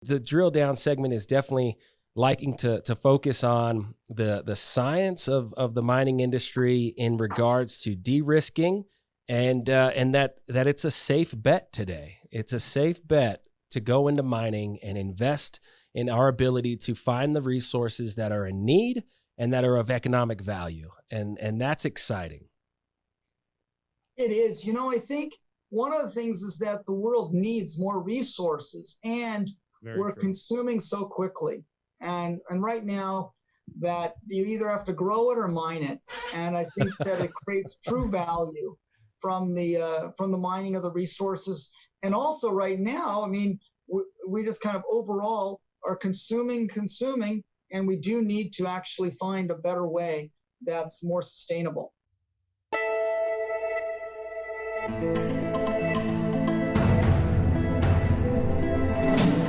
The drill down segment is definitely liking to focus on the science of the mining industry in regards to de-risking, and that it's a safe bet today. It's a safe bet to go into mining and invest in our ability to find the resources that are in need and that are of economic value. And that's exciting. It is. I think one of the things is that the world needs more resources, and we're consuming so quickly. And right now that you either have to grow it or mine it. And I think that it creates true value from the mining of the resources. And also right now, I mean, we just kind of overall are consuming, and we do need to actually find a better way that's more sustainable.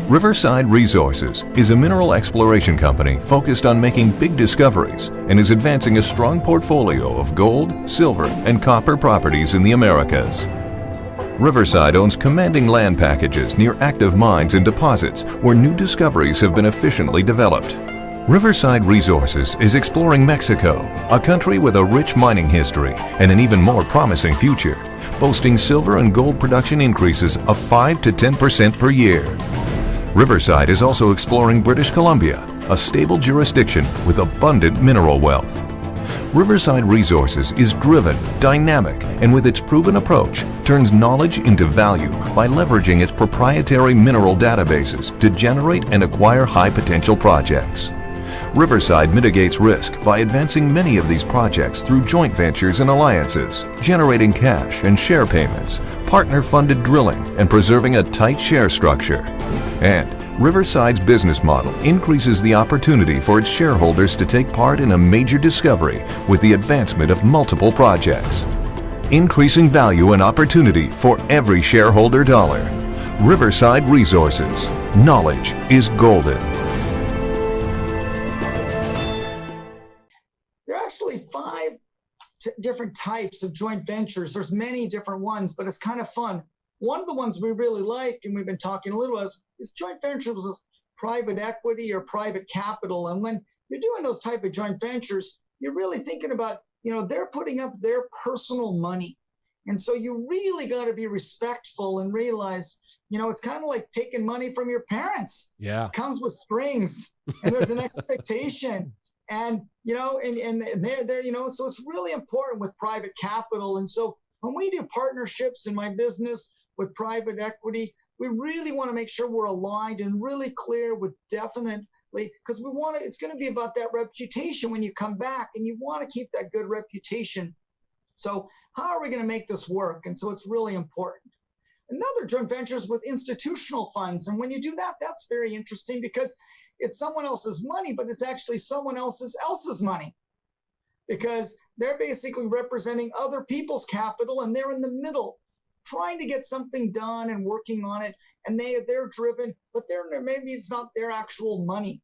Riverside Resources is a mineral exploration company focused on making big discoveries and is advancing a strong portfolio of gold, silver, and copper properties in the Americas. Riverside owns commanding land packages near active mines and deposits where new discoveries have been efficiently developed. Riverside Resources is exploring Mexico, a country with a rich mining history and an even more promising future, boasting silver and gold production increases of 5 to 10% per year. Riverside is also exploring British Columbia, a stable jurisdiction with abundant mineral wealth. Riverside Resources is driven, dynamic, and with its proven approach, turns knowledge into value by leveraging its proprietary mineral databases to generate and acquire high-potential projects. Riverside mitigates risk by advancing many of these projects through joint ventures and alliances, generating cash and share payments, partner-funded drilling, and preserving a tight share structure. And Riverside's business model increases the opportunity for its shareholders to take part in a major discovery with the advancement of multiple projects. Increasing value and opportunity for every shareholder dollar. Riverside Resources. Knowledge is golden. There are actually 5 different types of joint ventures. There's many different ones, but it's kind of fun. One of the ones we really like, and we've been talking a little about, is joint ventures with private equity or private capital. And when you're doing those type of joint ventures, you're really thinking about, they're putting up their personal money. And so you really got to be respectful and realize, it's kind of like taking money from your parents. Yeah. It comes with strings and there's an expectation. And, and they're, so it's really important with private capital. And so when we do partnerships in my business with private equity, we really want to make sure we're aligned and really clear with definitely, because it's going to be about that reputation when you come back, and you want to keep that good reputation. So how are we going to make this work? And so it's really important. Another joint venture is with institutional funds. And when you do that, that's very interesting because it's someone else's money, but it's actually someone else's money, because they're basically representing other people's capital, and they're in the middle trying to get something done and working on it, and they're driven, but maybe it's not their actual money.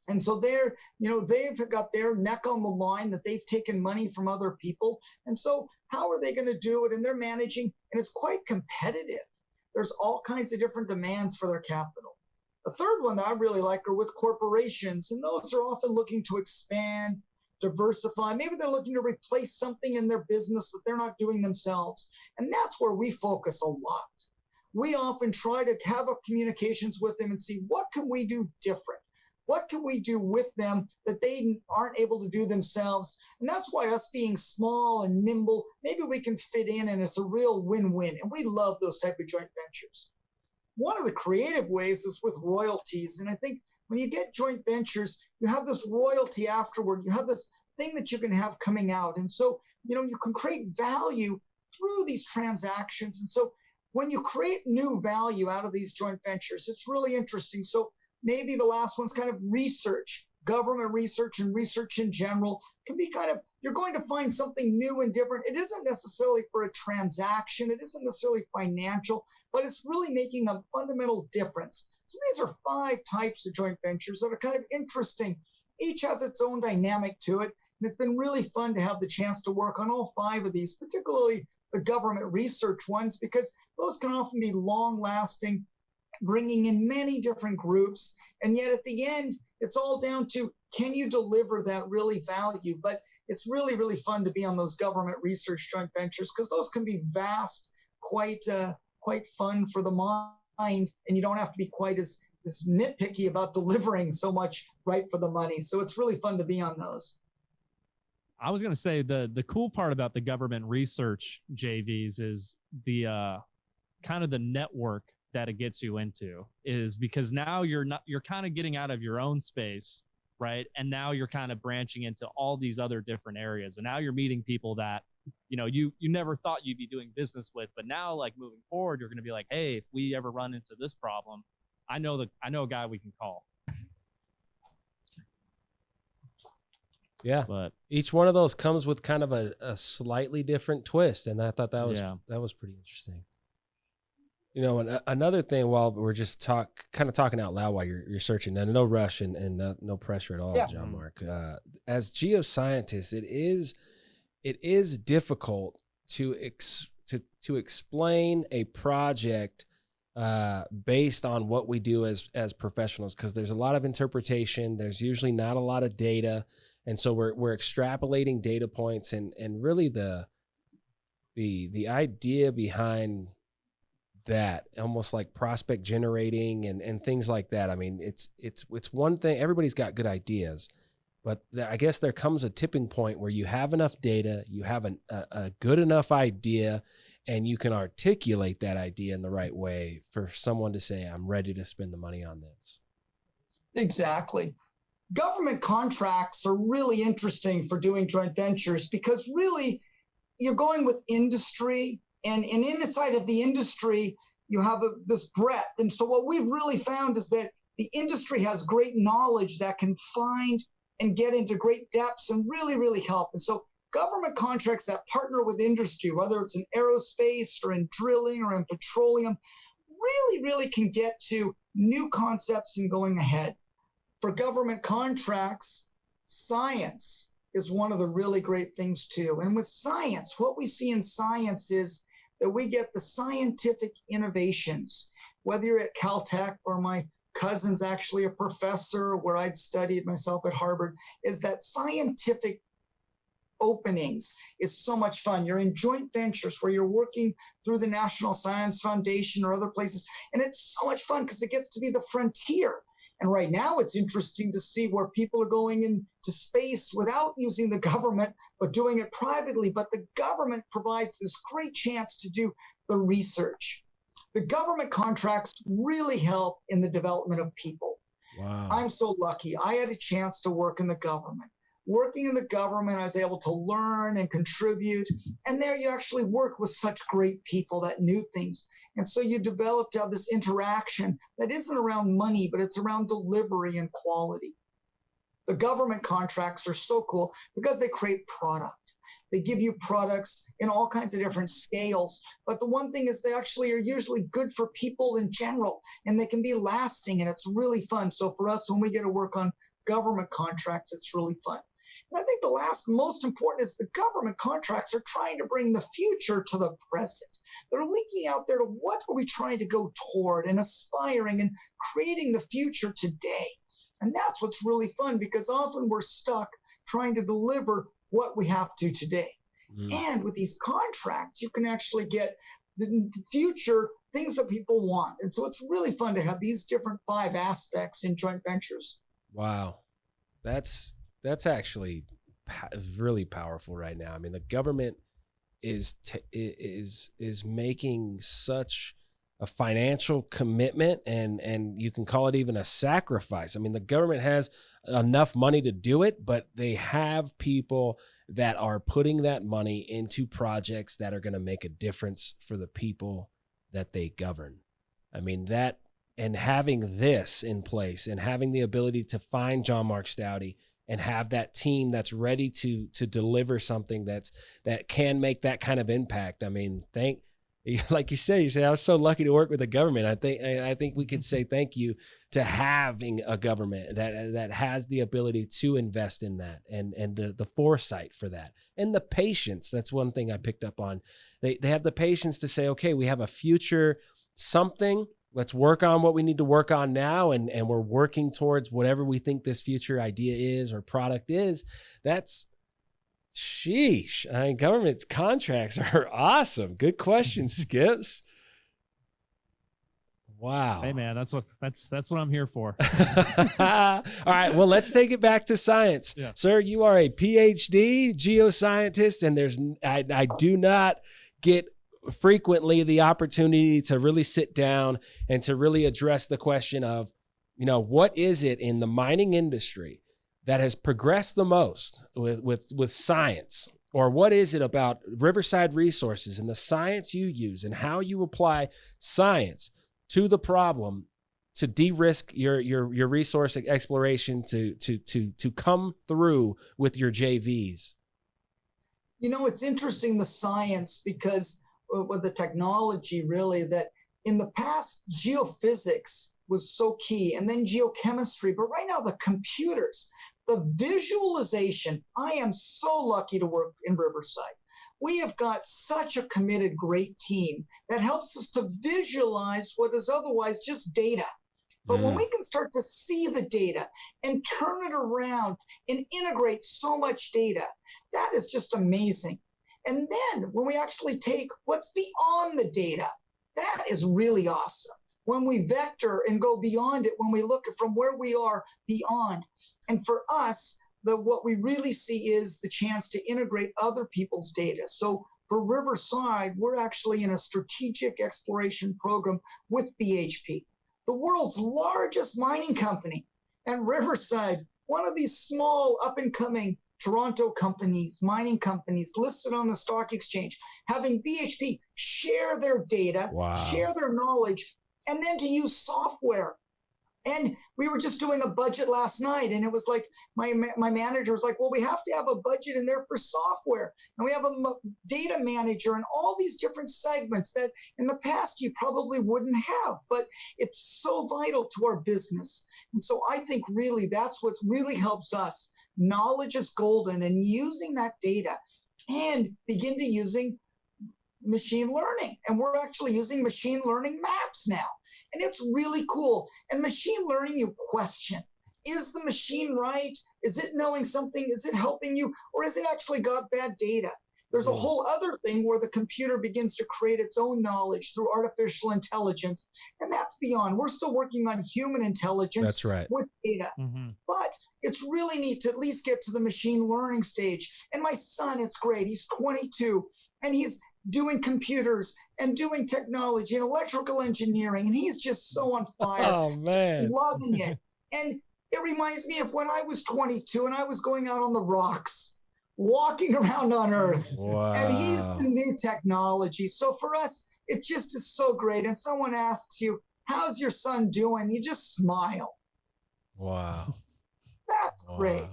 And so they've got their neck on the line, that they've taken money from other people. And so how are they going to do it? And they're managing, and it's quite competitive. There's all kinds of different demands for their capital. The third one that I really like are with corporations, and those are often looking to expand, diversify. Maybe they're looking to replace something in their business that they're not doing themselves. And that's where we focus a lot. We often try to have communications with them and see, what can we do different? What can we do with them that they aren't able to do themselves? And that's why us being small and nimble, maybe we can fit in, and it's a real win-win. And we love those type of joint ventures. One of the creative ways is with royalties. And I think when you get joint ventures, you have this royalty afterward. You have this thing that you can have coming out. And so, you can create value through these transactions. And so when you create new value out of these joint ventures, it's really interesting. So maybe the last one's kind of research, government research, and research in general can be kind of, you're going to find something new and different. It isn't necessarily for a transaction. It isn't necessarily financial, but it's really making a fundamental difference. So these are 5 types of joint ventures that are kind of interesting. Each has its own dynamic to it. And it's been really fun to have the chance to work on all 5 of these, particularly the government research ones, because those can often be long-lasting bringing in many different groups. And yet at the end, it's all down to, can you deliver that really value? But it's really, really fun to be on those government research joint ventures, because those can be vast, quite fun for the mind, and you don't have to be quite as nitpicky about delivering so much right for the money. So it's really fun to be on those. I was going to say the cool part about the government research JVs is the kind of the network that it gets you into, is because now you're kind of getting out of your own space, right? And now you're kind of branching into all these other different areas. And now you're meeting people that, you never thought you'd be doing business with, but now, like, moving forward, you're going to be like, hey, if we ever run into this problem, I know a guy we can call. Yeah, but each one of those comes with kind of a slightly different twist, and I thought that was pretty interesting. And another thing, while we're just kind of talking out loud while you're searching, and no rush and no pressure at all, yeah. John Mark. As geoscientists, it is difficult to explain a project based on what we do as professionals, because there's a lot of interpretation. There's usually not a lot of data. And so we're extrapolating data points, and really the idea behind that, almost like prospect generating and things like that. I mean, it's one thing. Everybody's got good ideas, but I guess there comes a tipping point where you have enough data, you have a good enough idea, and you can articulate that idea in the right way for someone to say, I'm ready to spend the money on this. Exactly. Government contracts are really interesting for doing joint ventures, because really you're going with industry, and inside of the industry, you have this breadth. And so what we've really found is that the industry has great knowledge that can find and get into great depths and really, really help. And so government contracts that partner with industry, whether it's in aerospace or in drilling or in petroleum, really, really can get to new concepts and going ahead. For government contracts, science is one of the really great things too. And with science, what we see in science is that we get the scientific innovations, whether you're at Caltech, or my cousin's actually a professor where I'd studied myself at Harvard, is that scientific openings is so much fun. You're in joint ventures where you're working through the National Science Foundation or other places, and it's so much fun because it gets to be the frontier. And right now it's interesting to see where people are going into space without using the government, but doing it privately. But the government provides this great chance to do the research. The government contracts really help in the development of people. Wow. I'm so lucky. I had a chance to work in the government. Working in the government, I was able to learn and contribute. And there you actually work with such great people that knew things. And so you developed out this interaction that isn't around money, but it's around delivery and quality. The government contracts are so cool because they create product. They give you products in all kinds of different scales. But the one thing is they actually are usually good for people in general, and they can be lasting, and it's really fun. So for us, when we get to work on government contracts, it's really fun. And I think the last most important is the government contracts are trying to bring the future to the present. They're linking out there to what are we trying to go toward and aspiring and creating the future today. And that's what's really fun, because often we're stuck trying to deliver what we have to today. And with these contracts, you can actually get the future things that people want. And so it's really fun to have these different 5 aspects in joint ventures. Wow. That's actually really powerful right now. I mean, the government is making such a financial commitment, and you can call it even a sacrifice. I mean, the government has enough money to do it, but they have people that are putting that money into projects that are going to make a difference for the people that they govern. I mean, that, and having this in place and having the ability to find John Mark Staude and have that team that's ready to deliver something that can make that kind of impact. I mean, like you say, I was so lucky to work with the government. I think we could say thank you to having a government that has the ability to invest in that, and the foresight for that, and the patience. That's one thing I picked up on. They have the patience to say, okay, we have a future something, let's work on what we need to work on now. And we're working towards whatever we think this future idea is or product is. That's sheesh. I mean, government contracts are awesome. Good question, Skips. Wow. Hey man, that's what I'm here for. All right. Well, let's take it back to science. Yeah. Sir, you are a PhD geoscientist, and I do not get frequently the opportunity to really sit down and to really address the question of, what is it in the mining industry that has progressed the most with science? Or what is it about Riverside Resources and the science you use and how you apply science to the problem to de-risk your resource exploration to come through with your JVs? It's interesting, the science, because with the technology, really, that in the past, geophysics was so key, and then geochemistry, but right now the computers, the visualization. I am so lucky to work in Riverside. We have got such a committed, great team that helps us to visualize what is otherwise just data. But when we can start to see the data and turn it around and integrate so much data, that is just amazing. And then when we actually take what's beyond the data, that is really awesome. When we vector and go beyond it, when we look at from where we are beyond. And for us, what we really see is the chance to integrate other people's data. So for Riverside, we're actually in a strategic exploration program with BHP, the world's largest mining company, and Riverside, one of these small up-and-coming Toronto companies, mining companies listed on the stock exchange, having BHP share their data, share their knowledge, and then to use software. And we were just doing a budget last night, and it was like my manager was like, well, we have to have a budget in there for software, and we have a data manager and all these different segments that in the past you probably wouldn't have, but it's so vital to our business. And so I think really that's what really helps us. Knowledge is golden, and using that data and begin to using machine learning. And we're actually using machine learning maps now. And it's really cool. And machine learning, you question, is the machine right? Is it knowing something? Is it helping you? Or is it actually got bad data? There's a whole other thing where the computer begins to create its own knowledge through artificial intelligence. And that's beyond. We're still working on human intelligence. That's right. With data. But it's really neat to at least get to the machine learning stage. And my son, it's great. He's 22, and he's doing computers and doing technology and electrical engineering. And he's just so on fire. Oh, man. Loving it. And it reminds me of when I was 22 and I was going out on the rocks, walking around on Earth. Wow. And he's the new technology. So for us, it just is so great. And someone asks you, how's your son doing? You just smile. Wow. That's great.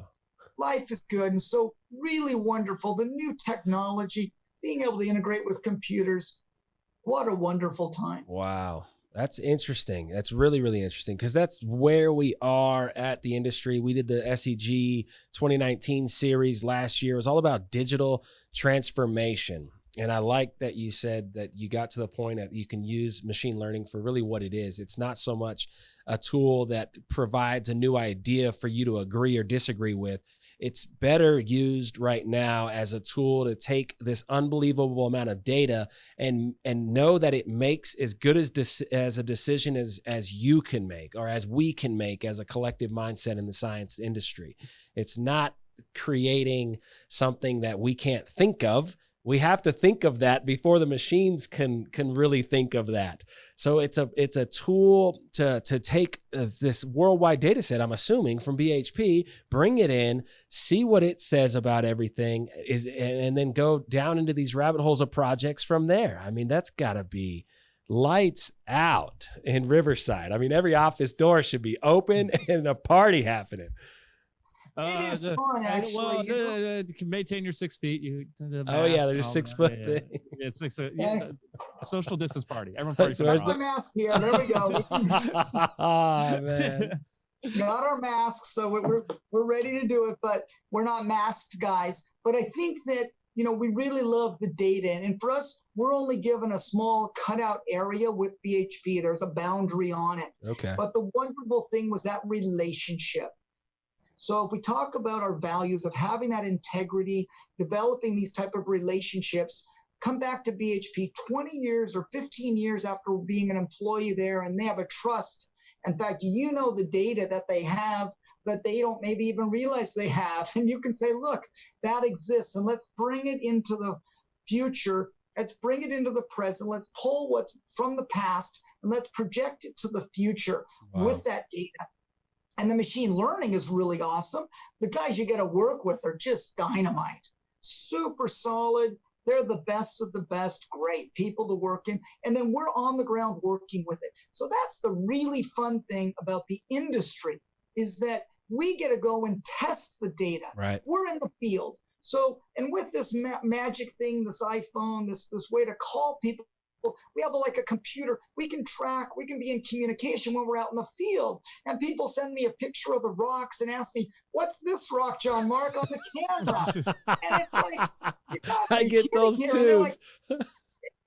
Life is good. And so really wonderful. The new technology, being able to integrate with computers. What a wonderful time. Wow. That's interesting. That's really, really interesting, because that's where we are at the industry. We did the SEG 2019 series last year. It was all about digital transformation. And I like that you said that you got to the point that you can use machine learning for really what it is. It's not so much a tool that provides a new idea for you to agree or disagree with. It's better used right now as a tool to take this unbelievable amount of data and know that it makes as good as a decision as you can make, or as we can make as a collective mindset in the science industry. It's not creating something that we can't think of. We have to think of that before the machines can really think of that. So it's a tool to take this worldwide data set, I'm assuming, from BHP, bring it in, see what it says about everything, and then go down into these rabbit holes of projects from there. I mean, that's got to be lights out in Riverside. I mean, every office door should be open and a party happening. It is fun, actually. Well, you can maintain your 6 feet. They're just 6 foot thing. Yeah, it's 6 foot. Yeah, social distance party. Everyone parties. Got our mask here. There we go. Oh, man. Got our masks, so we're ready to do it, but we're not masked guys. But I think that we really love the data. And for us, we're only given a small cutout area with BHP. There's a boundary on it. Okay. But the wonderful thing was that relationship. So if we talk about our values of having that integrity, developing these type of relationships, come back to BHP 20 years or 15 years after being an employee there, and they have a trust. In fact, the data that they have that they don't maybe even realize they have. And you can say, look, that exists, and let's bring it into the future. Let's bring it into the present. Let's pull what's from the past, and let's project it to the future with that data. And the machine learning is really awesome. The guys you get to work with are just dynamite, super solid. They're the best of the best, great people to work in. And then we're on the ground working with it. So that's the really fun thing about the industry, is that we get to go and test the data. Right. We're in the field. So, and with this magic thing, this iPhone, this way to call people, we have like a computer. We can track, we can be in communication when we're out in the field. And people send me a picture of the rocks and ask me, what's this rock, John Mark, on the camera? And it's like, I get those too. Like,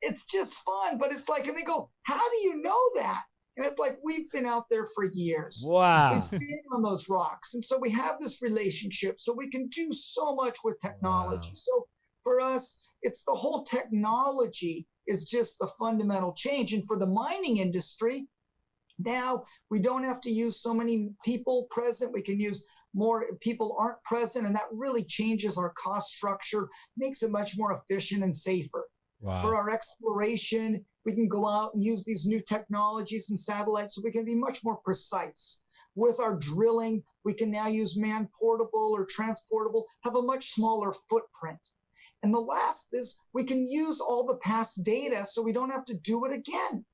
it's just fun, but it's like, and they go, how do you know that? And it's like, we've been out there for years. Wow. We've been on those rocks. And so we have this relationship. So we can do so much with technology. Wow. So for us, it's the whole technology is just the fundamental change. And for the mining industry, now we don't have to use so many people present. We can use more people aren't present. And that really changes our cost structure, makes it much more efficient and safer. Wow. For our exploration, we can go out and use these new technologies and satellites so we can be much more precise. With our drilling, we can now use man-portable or transportable, have a much smaller footprint. And the last is we can use all the past data so we don't have to do it again.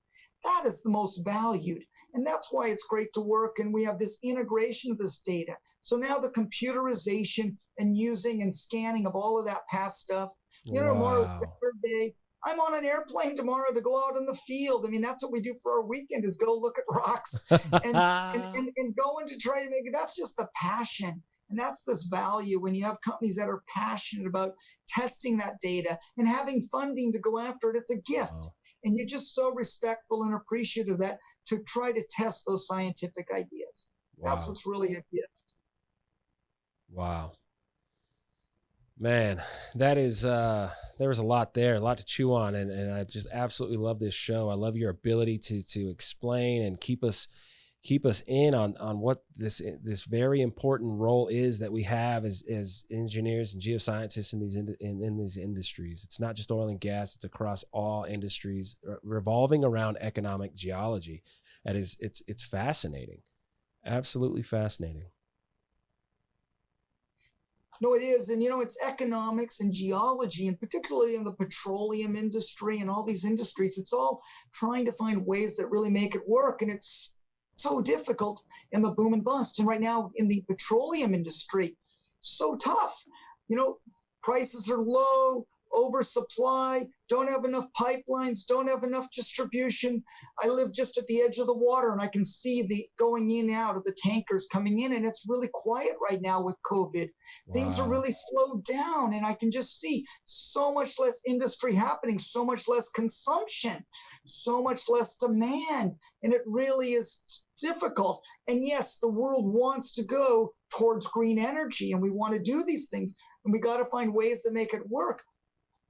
That is the most valued. And that's why it's great to work. And we have this integration of this data. So now the computerization and using and scanning of all of that past stuff. Tomorrow's Saturday. I'm on an airplane tomorrow to go out in the field. I mean, that's what we do for our weekend, is go look at rocks and go into try to make it. That's just the passion. And that's this value when you have companies that are passionate about testing that data and having funding to go after it. It's a gift. Wow. And you're just so respectful and appreciative of that to try to test those scientific ideas. Wow. That's what's really a gift. Wow. Man, that is, there was a lot there, a lot to chew on. And I just absolutely love this show. I love your ability to explain and keep us in on what this very important role is that we have as engineers and geoscientists in these industries. It's not just oil and gas; it's across all industries, revolving around economic geology. It's fascinating, absolutely fascinating. No, it is. And, it's economics and geology, and particularly in the petroleum industry and all these industries, it's all trying to find ways that really make it work. And it's so difficult in the boom and bust. And right now in the petroleum industry, so tough. Prices are low, oversupply, don't have enough pipelines, don't have enough distribution. I live just at the edge of the water, and I can see the going in and out of the tankers coming in, and it's really quiet right now with COVID. Wow. Things are really slowed down, and I can just see so much less industry happening, so much less consumption, so much less demand, and it really is difficult. And yes, the world wants to go towards green energy, and we want to do these things, and we got to find ways to make it work.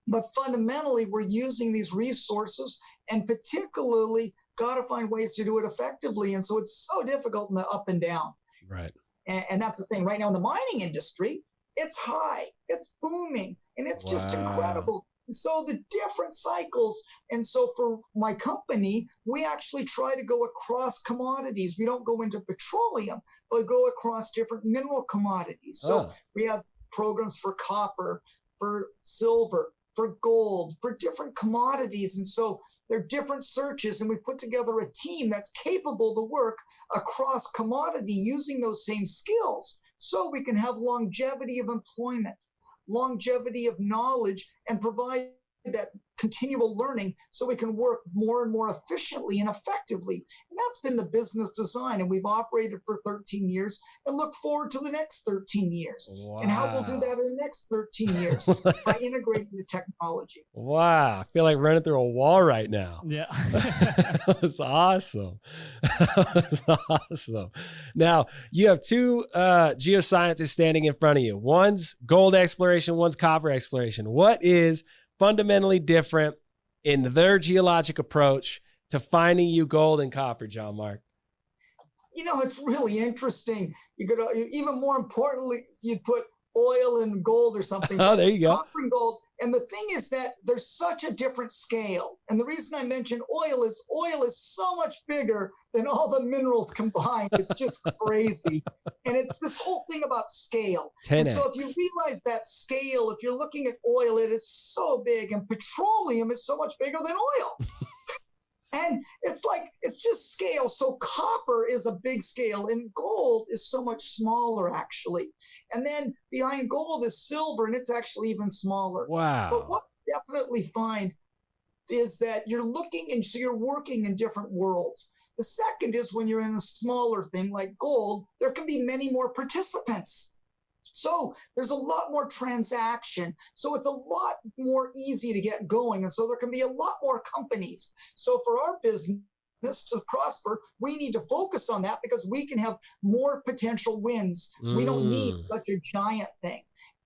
But fundamentally, we're using these resources, and particularly got to find ways to do it effectively. And so it's so difficult in the up and down. Right. And that's the thing. Right now in the mining industry, it's high, it's booming, and it's just incredible. So the different cycles. And so for my company, we actually try to go across commodities. We don't go into petroleum, but go across different mineral commodities. So we have programs for copper, for silver, for gold, for different commodities. And so there are different searches, and we put together a team that's capable to work across commodity using those same skills, so we can have longevity of employment, longevity of knowledge, and provide that continual learning so we can work more and more efficiently and effectively. And that's been the business design. And we've operated for 13 years and look forward to the next 13 years. Wow. And how we'll do that in the next 13 years by integrating the technology. Wow. I feel like running through a wall right now. Yeah. That was awesome. That was awesome. Now, you have two geoscientists standing in front of you. One's gold exploration, one's copper exploration. What is fundamentally different in their geologic approach to finding you gold and copper, John Mark? You know, it's really interesting. You could, even more importantly, you'd put oil and gold or something. Oh, there you go. Copper and gold. And the thing is that there's such a different scale. And the reason I mentioned oil is so much bigger than all the minerals combined. It's just crazy. And it's this whole thing about scale. 10x. And so if you realize that scale, if you're looking at oil, it is so big, and petroleum is so much bigger than oil. And it's just scale. So copper is a big scale, and gold is so much smaller, actually. And then behind gold is silver, and it's actually even smaller. Wow. But what we definitely find is that you're looking, and so you're working in different worlds. The second is when you're in a smaller thing like gold, there can be many more participants. So there's a lot more transaction. So it's a lot more easy to get going. And so there can be a lot more companies. So for our business to prosper, we need to focus on that because we can have more potential wins. We don't need such a giant thing.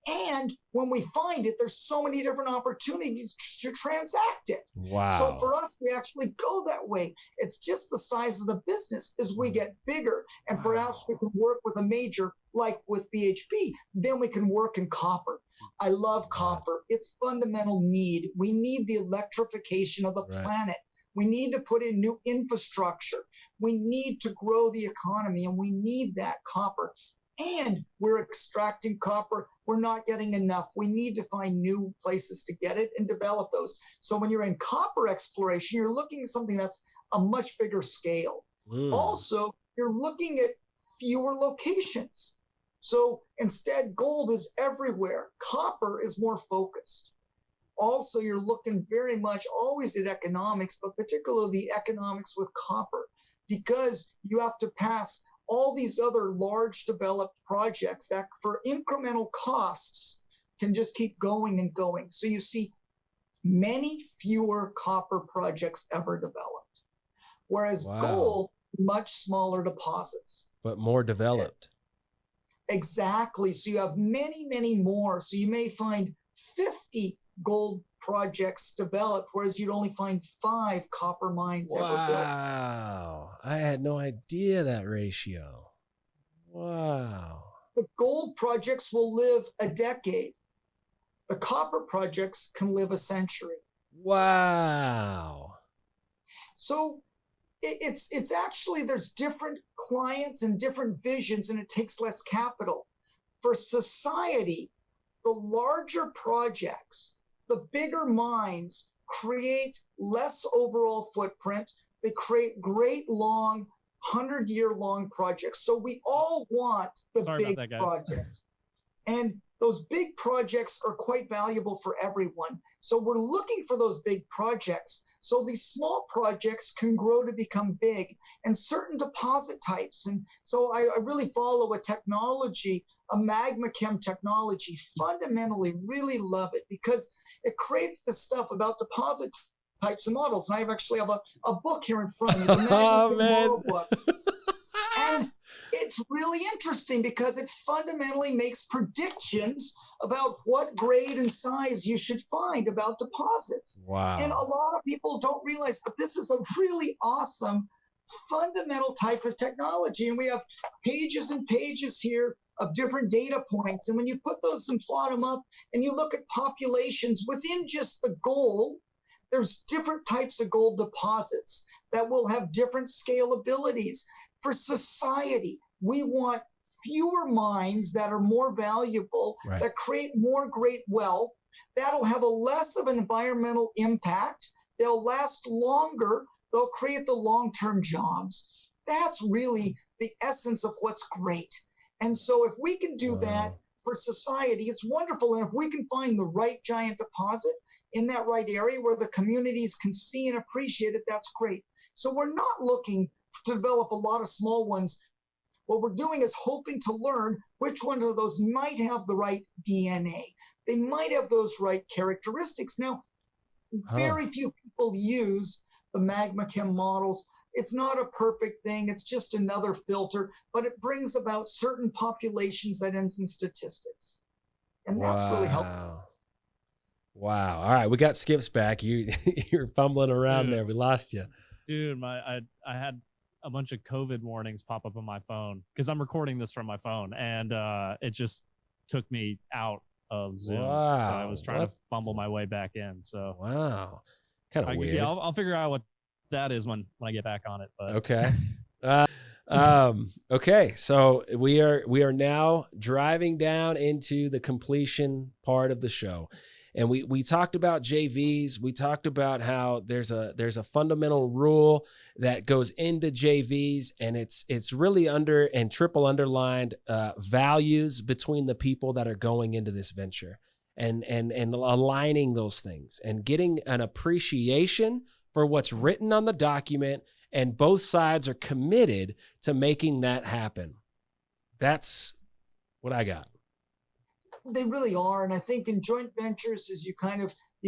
And when we find it, there's so many different opportunities to transact it. Wow. So for us, we actually go that way. It's just the size of the business as we get bigger. And perhaps we can work with a major like with BHP. Then we can work in copper. I love copper. It's fundamental need. We need the electrification of the planet. We need to put in new infrastructure. We need to grow the economy, and we need that copper. And we're extracting copper. We're not getting enough. We need to find new places to get it and develop those. So when you're in copper exploration, you're looking at something that's a much bigger scale. Also, you're looking at fewer locations. So instead, gold is everywhere. Copper is more focused. Also, you're looking very much always at economics, but particularly the economics with copper, because you have to pass all these other large developed projects that for incremental costs can just keep going and going. So you see many fewer copper projects ever developed, whereas gold, much smaller deposits. But more developed. Exactly. So you have many, many more. So you may find 50 gold projects developed, whereas you'd only find 5 copper mines ever built. Wow. I had no idea that ratio. Wow. The gold projects will live a decade. The copper projects can live a century. Wow. So it's actually, there's different clients and different visions, and it takes less capital. For society, the larger projects, the bigger mines create less overall footprint. They create great long, 100-year-long projects. So we all want the big projects. And those big projects are quite valuable for everyone. So we're looking for those big projects. So these small projects can grow to become big, and certain deposit types. And so I really follow a technology, a magma chem technology, fundamentally really love it because it creates the stuff about deposit types and models. And I actually have a book here in front of me, the magma chem model book. And it's really interesting because it fundamentally makes predictions about what grade and size you should find about deposits. Wow. And a lot of people don't realize, but this is a really awesome fundamental type of technology. And we have pages and pages here of different data points. And when you put those and plot them up and you look at populations within just the gold, there's different types of gold deposits that will have different scale abilities. For society, we want fewer mines that are more valuable, that create more great wealth, that'll have a less of an environmental impact, they'll last longer, they'll create the long-term jobs. That's really the essence of what's great. And so if we can do that, for society, it's wonderful. And if we can find the right giant deposit in that right area where the communities can see and appreciate it, that's great. So we're not looking to develop a lot of small ones. What we're doing is hoping to learn which one of those might have the right DNA. They might have those right characteristics. Now, very few people use the magma chem models. It's not a perfect thing. It's just another filter, but it brings about certain populations that ends in statistics. And that's really helpful. Wow. All right. We got Skips back. You're fumbling around there. We lost you. Dude, I had a bunch of COVID warnings pop up on my phone because I'm recording this from my phone, and it just took me out of Zoom. Wow. So I was trying to fumble my way back in. So wow, kind of weird. Yeah, I'll figure out what that is when I get back on it. But. Okay. Okay. So we are now driving down into the completion part of the show. And we talked about JVs. We talked about how there's a fundamental rule that goes into JVs, and it's really under and triple underlined values between the people that are going into this venture, and aligning those things and getting an appreciation for what's written on the document, and both sides are committed to making that happen. That's what I got. They really are. And I think in joint ventures, as you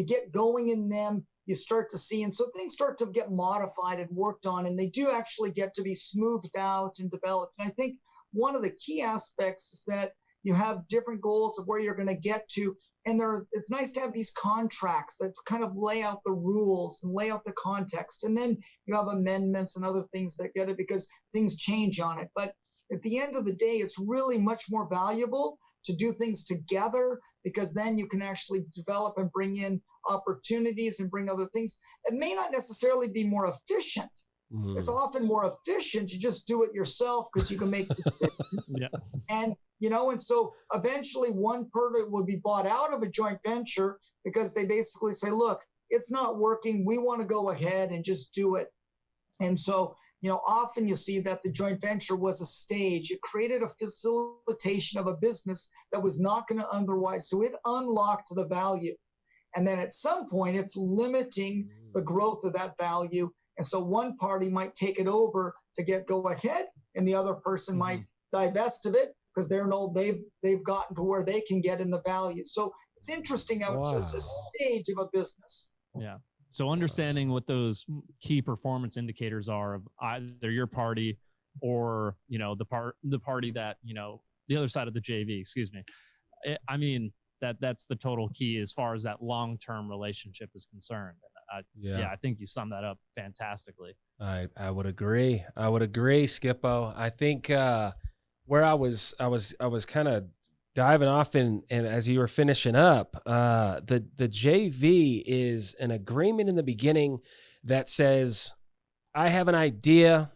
get going in them, you start to see, and so things start to get modified and worked on, and they do actually get to be smoothed out and developed. And I think one of the key aspects is that you have different goals of where you're going to get to. And it's nice to have these contracts that kind of lay out the rules and lay out the context. And then you have amendments and other things that get it because things change on it. But at the end of the day, it's really much more valuable to do things together, because then you can actually develop and bring in opportunities and bring other things. It may not necessarily be more efficient. It's often more efficient to just do it yourself because you can make decisions. Yeah. And so eventually one person will be bought out of a joint venture because they basically say, look, it's not working. We want to go ahead and just do it. And so, often you see that the joint venture was a stage. It created a facilitation of a business that was not going to otherwise. So it unlocked the value. And then at some point, it's limiting the growth of that value. And so one party might take it over to go ahead, and the other person might divest of it because they've gotten to where they can get in the value. So it's interesting how it's a stage of a business. Yeah. So understanding what those key performance indicators are of either your party or, the party that, the other side of the JV, excuse me. I mean, that's the total key as far as that long-term relationship is concerned. I think you summed that up fantastically. I would agree. Skippo. I think where I was kind of diving off and as you were finishing up, the JV is an agreement in the beginning that says, I have an idea.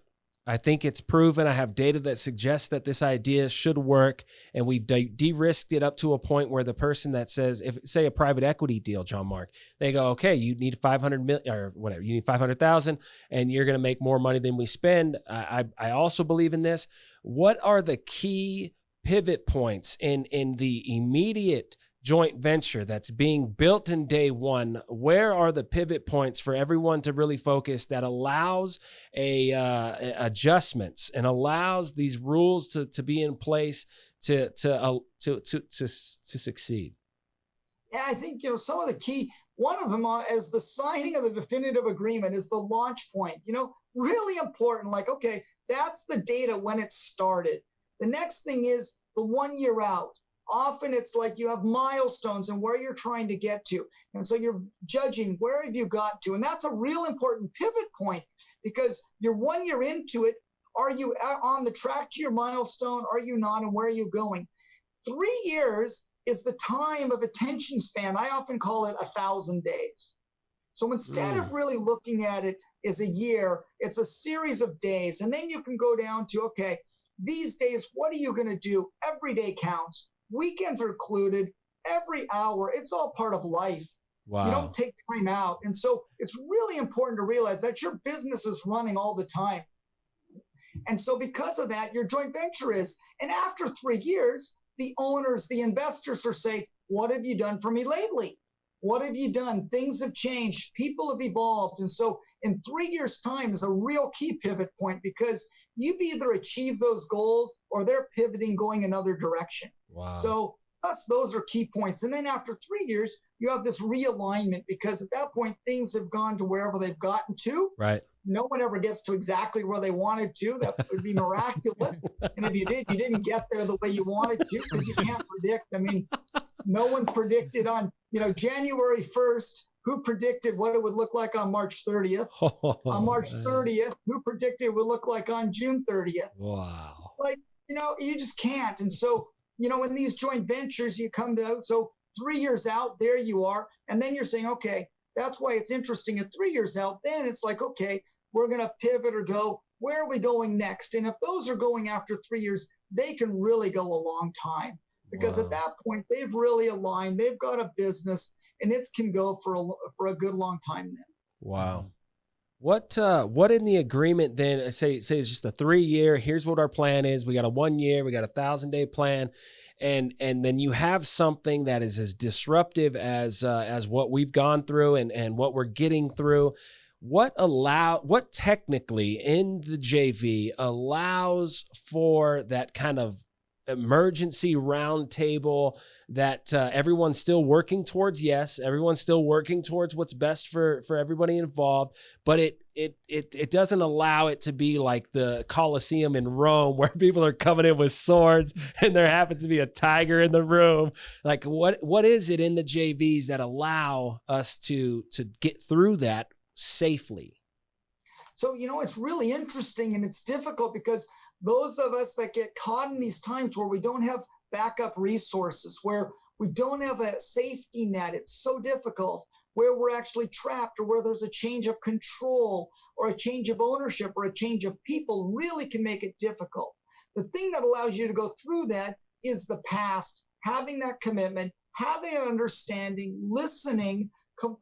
I think it's proven. I have data that suggests that this idea should work. And we've de-risked it up to a point where the person that says, if say a private equity deal, John Mark, they go, okay, you need 500 million or whatever, you need 500,000 and you're going to make more money than we spend. I also believe in this. What are the key pivot points in the immediate joint venture that's being built in day one? Where are the pivot points for everyone to really focus that allows adjustments and allows these rules to be in place to succeed? Yeah, I think some of the key. One of them is the signing of the definitive agreement is the launch point. Really important. Like, okay, that's the data when it started. The next thing is the 1 year out. Often it's like you have milestones and where you're trying to get to. And so you're judging where have you got to. And that's a real important pivot point because you're 1 year into it. Are you on the track to your milestone? Are you not? And where are you going? 3 years is the time of attention span. I often call it 1,000 days. So instead of really looking at it as a year, it's a series of days. And then you can go down to, okay, these days, what are you going to do? Every day counts. Weekends are included. Every hour, it's all part of life. Wow. You don't take time out. And so it's really important to realize that your business is running all the time. And so because of that, your joint venture is. And after 3 years, the owners, the investors are saying, what have you done for me lately? What have you done? Things have changed. People have evolved. And so in 3 years' time is a real key pivot point, because you've either achieved those goals or they're pivoting, going another direction. Wow. So those are key points. And then after 3 years, you have this realignment, because at that point, things have gone to wherever they've gotten to. Right. No one ever gets to exactly where they wanted to. That would be miraculous. And if you did, you didn't get there the way you wanted to, because you can't predict. I mean, no one predicted on, January 1st, who predicted what it would look like on March 30th? On March 30th, who predicted it would look like on June 30th? Wow. Like, you just can't. And so, in these joint ventures, you come to, so 3 years out, there you are. And then you're saying, okay, that's why it's interesting at 3 years out. Then it's like, okay, we're going to pivot or go, where are we going next? And if those are going after 3 years, they can really go a long time, because at that point, they've really aligned, they've got a business, and it can go for a good long time then. Wow. What in the agreement then, say it's just a 3 year, here's what our plan is. We got a 1 year, we got a 1,000-day plan. And then you have something that is as disruptive as what we've gone through and what we're getting through. What technically in the JV allows for that kind of emergency roundtable that everyone's still working towards? Yes, everyone's still working towards what's best for everybody involved, but it doesn't allow it to be like the Colosseum in Rome, where people are coming in with swords and there happens to be a tiger in the room. Like, what is it in the JVs that allow us to get through that safely? So, it's really interesting, and it's difficult, because those of us that get caught in these times where we don't have backup resources, where we don't have a safety net, it's so difficult, where we're actually trapped, or where there's a change of control or a change of ownership or a change of people, really can make it difficult. The thing that allows you to go through that is the past, having that commitment, having an understanding, listening,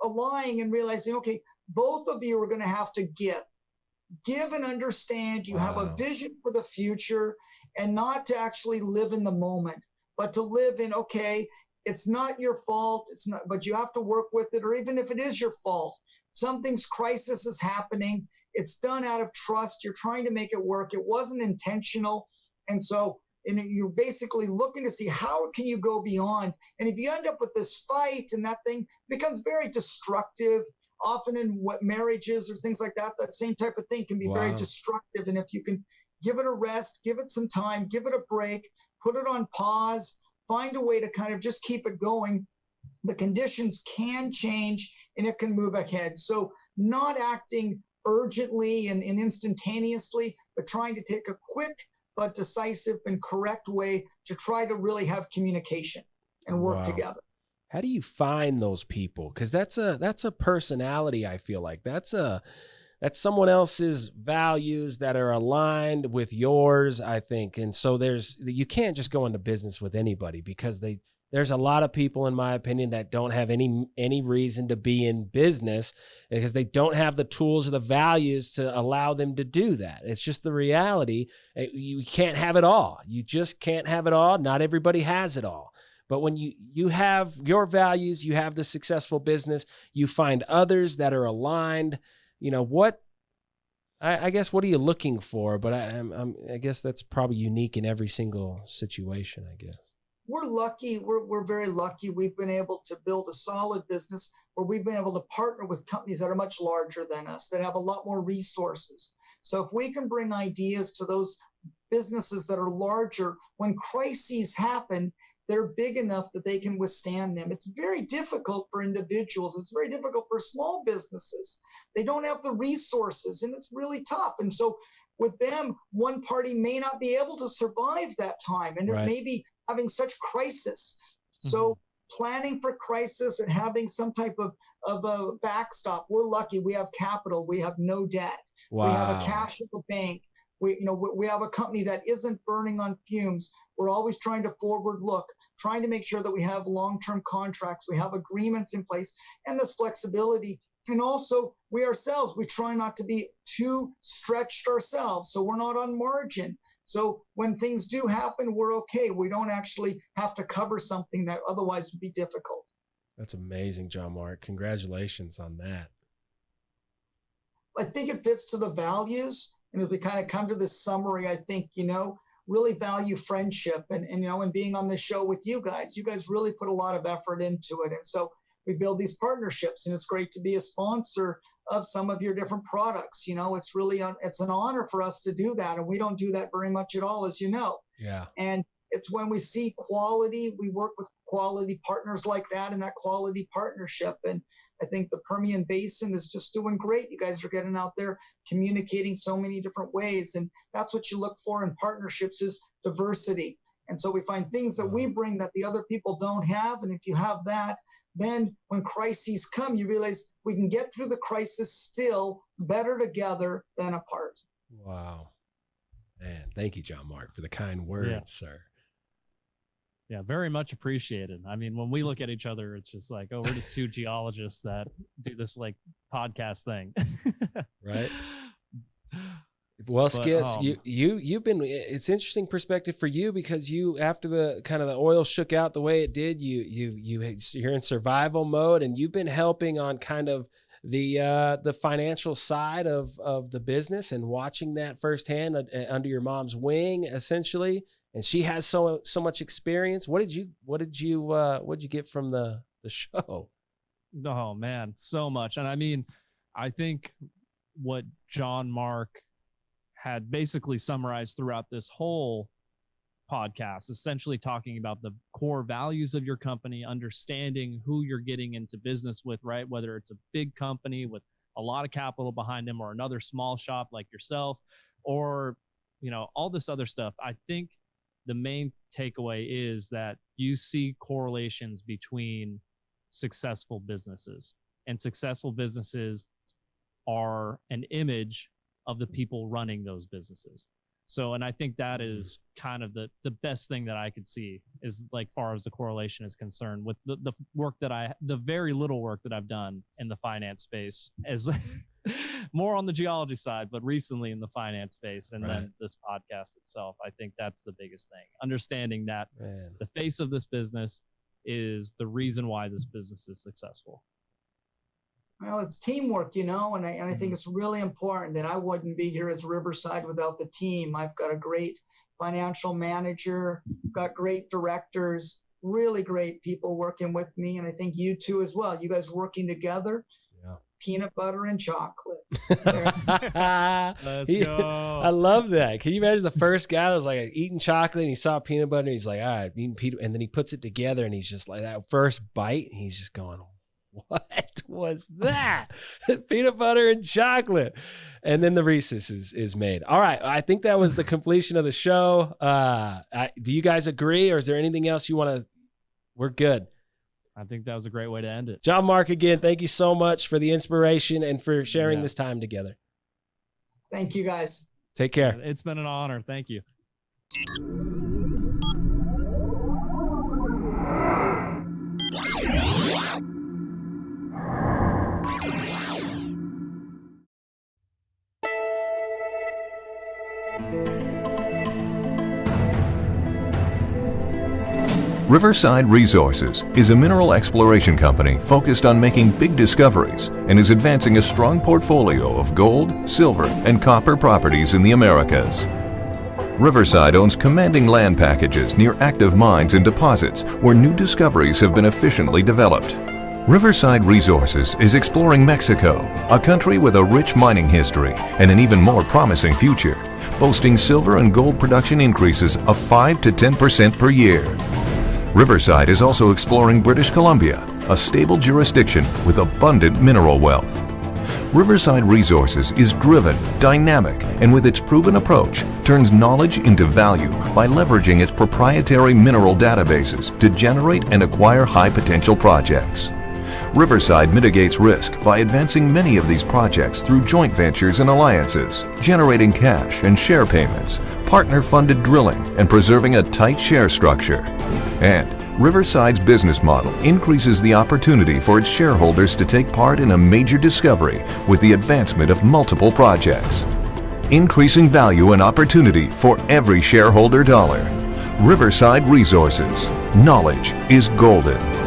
aligning, and realizing, okay, both of you are going to have to give and understand. You have a vision for the future, and not to actually live in the moment, but to live in, okay, it's not your fault, it's not, but you have to work with it. Or even if it is your fault, something's crisis is happening, it's done out of trust, you're trying to make it work, it wasn't intentional. And so you're basically looking to see how can you go beyond. And if you end up with this fight, and that thing becomes very destructive, often in what marriages or things like that, that same type of thing can be very destructive. And if you can give it a rest, give it some time, give it a break, put it on pause, find a way to kind of just keep it going, the conditions can change and it can move ahead. So not acting urgently and instantaneously, but trying to take a quick but decisive and correct way to try to really have communication and work together. How do you find those people? Because that's a personality. I feel like that's someone else's values that are aligned with yours, I think. And so you can't just go into business with anybody, because there's a lot of people, in my opinion, that don't have any reason to be in business, because they don't have the tools or the values to allow them to do that. It's just the reality. You can't have it all. You just can't have it all. Not everybody has it all. But when you have your values, you have the successful business, you find others that are aligned. I guess, what are you looking for? But I guess that's probably unique in every single situation, I guess. We're lucky. We're very lucky. We've been able to build a solid business where we've been able to partner with companies that are much larger than us, that have a lot more resources. So if we can bring ideas to those businesses that are larger, when crises happen, they're big enough that they can withstand them. It's very difficult for individuals. It's very difficult for small businesses. They don't have the resources, and it's really tough. And so with them, one party may not be able to survive that time, and it may be having such crisis. So planning for crisis and having some type of a backstop. We're lucky. We have capital. We have no debt. We have a cash at the bank. We have a company that isn't burning on fumes. We're always trying to forward look, trying to make sure that we have long-term contracts, we have agreements in place, and this flexibility. And also, we try not to be too stretched ourselves. So we're not on margin. So when things do happen, we're okay. We don't actually have to cover something that otherwise would be difficult. That's amazing, John Mark. Congratulations on that. I think it fits to the values. And as we kind of come to this summary, I think, really value friendship and being on this show with you guys. You guys really put a lot of effort into it. And so we build these partnerships, and it's great to be a sponsor of some of your different products. It's really, it's an honor for us to do that. And we don't do that very much at all, as you know. Yeah. And it's when we see quality, we work with quality partners like that in that quality partnership. And I think the Permian Basin is just doing great. You guys are getting out there communicating so many different ways. And that's what you look for in partnerships, is diversity. And so we find things that we bring that the other people don't have. And if you have that, then when crises come, you realize we can get through the crisis still better together than apart. Wow. Man, thank you, John Mark, for the kind words, sir. Yeah, very much appreciated. I mean, when we look at each other, it's just like, oh, we're just two geologists that do this like podcast thing. Right. Well, Skis, you've been, it's interesting perspective for you, because you, after the kind of the oil shook out the way it did, you're in survival mode, and you've been helping on kind of the financial side of the business, and watching that firsthand under your mom's wing, essentially. And she has so much experience. What did you get from the show? Oh man, so much. And I mean, I think what John Mark had basically summarized throughout this whole podcast, essentially talking about the core values of your company, understanding who you're getting into business with, right? Whether it's a big company with a lot of capital behind them, or another small shop like yourself, or, all this other stuff. I think the main takeaway is that you see correlations between successful businesses, and successful businesses are an image of the people running those businesses. So, and I think that is kind of the best thing that I could see, is like far as the correlation is concerned, with the work that the very little work that I've done in the finance space, as more on the geology side, but recently in the finance space, and then this podcast itself. I think that's the biggest thing. Understanding that the face of this business is the reason why this business is successful. Well, it's teamwork, and I think it's really important. And I wouldn't be here as Riverside without the team. I've got a great financial manager, got great directors, really great people working with me. And I think you two as well. You guys working together, peanut butter and chocolate. Let's go. I love that. Can you imagine the first guy that was like eating chocolate, and he saw peanut butter, and he's like, all right, eating peanut, and then he puts it together, and he's just like, that first bite, and he's just going, what was that? Peanut butter and chocolate. And then the Reese's is made. All right. I think that was the completion of the show. Do you guys agree, or is there anything else you want to? We're good. I think that was a great way to end it. John Mark, again, thank you so much for the inspiration and for sharing this time together. Thank you, guys. Take care. It's been an honor. Thank you. Riverside Resources is a mineral exploration company focused on making big discoveries and is advancing a strong portfolio of gold, silver, and copper properties in the Americas. Riverside owns commanding land packages near active mines and deposits where new discoveries have been efficiently developed. Riverside Resources is exploring Mexico, a country with a rich mining history and an even more promising future, boasting silver and gold production increases of 5 to 10% per year. Riverside is also exploring British Columbia, a stable jurisdiction with abundant mineral wealth. Riverside Resources is driven, dynamic, and with its proven approach, turns knowledge into value by leveraging its proprietary mineral databases to generate and acquire high-potential projects. Riverside mitigates risk by advancing many of these projects through joint ventures and alliances, generating cash and share payments, partner-funded drilling, and preserving a tight share structure. And Riverside's business model increases the opportunity for its shareholders to take part in a major discovery with the advancement of multiple projects. increasing value and opportunity for every shareholder dollar. Riverside Resources. Knowledge is golden.